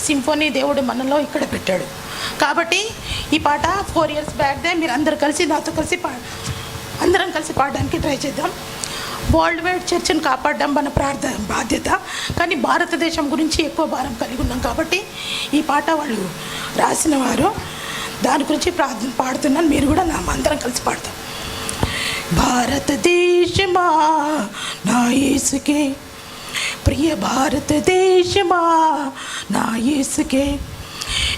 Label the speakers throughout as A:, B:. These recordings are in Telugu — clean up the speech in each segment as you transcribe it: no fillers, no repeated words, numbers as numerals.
A: సింఫోనీ దేవుడు మనలో ఇక్కడ పెట్టాడు. కాబట్టి ఈ పాట 4 years బ్యాక్దే మీరు అందరూ కలిసి నాతో కలిసి అందరం కలిసి పాడడానికి ట్రై చేద్దాం. వరల్డ్ వైడ్ చర్చను కాపాడడం మన బాధ్యత. కానీ భారతదేశం గురించి ఎక్కువ భారం కలిగి ఉన్నాం కాబట్టి ఈ పాట వాళ్ళు రాసిన వారు దాని గురించి పాడుతున్నాను. మీరు కూడా అందరం కలిసి పాడతాం. భారతదేశమా నా యేసుకే, ప్రియ భారతదేశమా నా యేసుకే,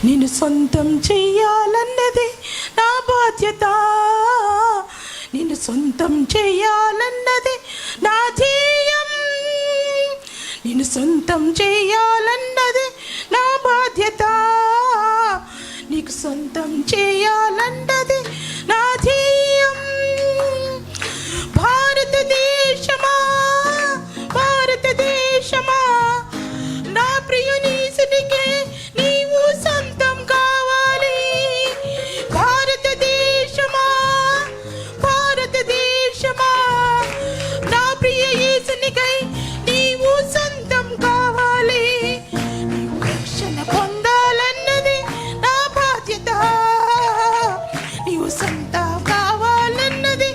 A: నిన్ను సొంతం చెయ్యాలన్నది నా బాధ్యత, నిన్ను సొంతం చెయ్యాలన్నది నా ధ్యేయం, నిన్ను సొంతం చెయ్యాలన్నది నా బాధ్యత, నీకు సొంతం చెయ్యాలన్నది నా ధ్యేయం. భారతదేశమా భారతదేశమా నా ప్రియునీసునికే నీవు సొంతం కావాలి. భారతదేశమా భారతదేశమా నా ప్రియ యేసునికై నీవు సొంతం కావాలి. నీవు రక్షణ పొందాలన్నది నా బాధ్యత, నీవు సొంతం కావాలన్నది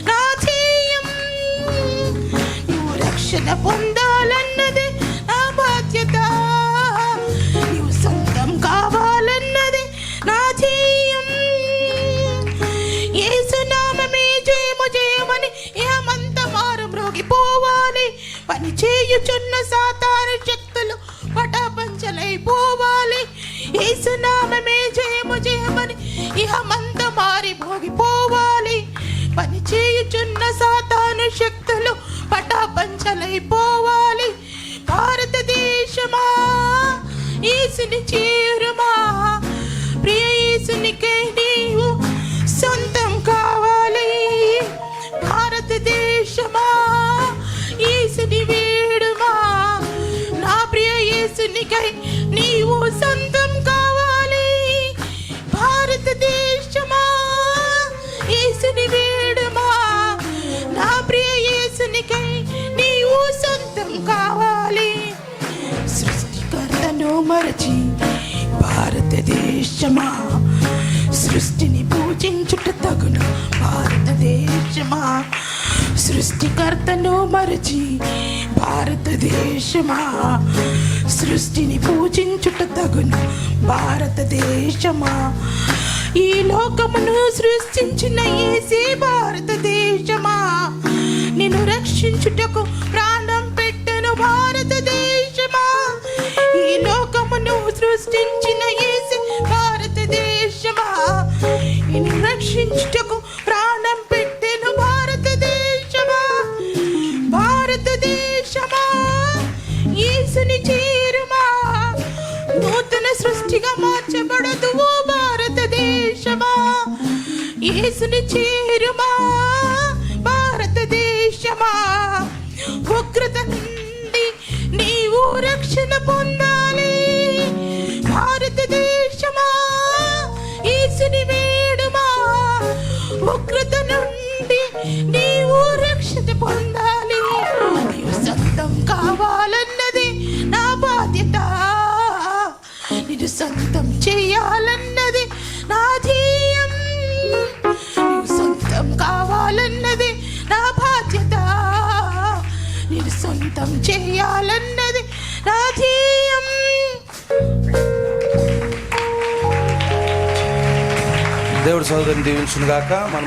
A: నా ధ్యేయం, నీవు రక్షణ పొందాలన్నది నా బాధ్యత, నీవు సొంతం కావాలన్నది నా ధ్యేయం. యేసునామమే జయము జయమని ఏమంత మారు మ్రోగిపోవాలి. పని చేయుచున్న సాతాను శక్తులు పటాపంచలైపోవాలి. యేసునామమే జయము జయమని ఇహమంత మారి మోగిపోవాలి. పని చేయుచున్న సాతాను శక్తులు పటాపంచలైపోవాలి. భారతదేశమా యేసుని చేరుమా, ప్రియ యేసునికే నీవు సొంతం కావాలి. భారతదేశమా యేసుని వేడుమా, నా ప్రియ యేసునికై నీవు సొంతం కావాలి. భారతదేశమా యేసుని వేడుమా, నా ప్రియ యేసునికై నీవు సొంతం కావాలి. సృష్టికర్తను మరచి భారతదేశమా, సృష్టిని పూజించుట తగును. భారతదేశమా సృష్టికర్తను మరచి భారతదేశమా, సృష్టిని పూజించుట తగును. భారతదేశమా ఈ లోకమును సృష్టించిన యేసే భారతదేశమా, నిన్ను రక్షించుటకు ప్రాణం పెట్టెను. భారతదేశమా ఈ లోకమును సృష్టించిన యేసే భారతదేశమా, నిన్ను రక్షించుటకు ప్రాణం పెట్టెను. భారతదేశమా భారతదేశమా యేసుని చేరుమా, నూతన సృష్టిగా మార్చబడదు. ఓ భారతదేశమా యేసుని చేరుమా, భారతదేశమా ఉగ్రత నుండి నీవు రక్షణ పొందాలి. భారతదేశమా యేసుని వేడుమా, ఉగ్రత నుండి నీవు రక్షణ పొందాలి. నీవు సొంతం కావాలన్నది నా బాధ్యత, నిన్ను సొంతం చేయాలన్నది నా ధ్యేయం, నీవు సొంతం కావాలన్నది నా బాధ్యత, నిన్ను సొంతం చేయాలన్నది నా ధ్యేయం.
B: దేవుడి సోదరుని దీవించును గాక. మనం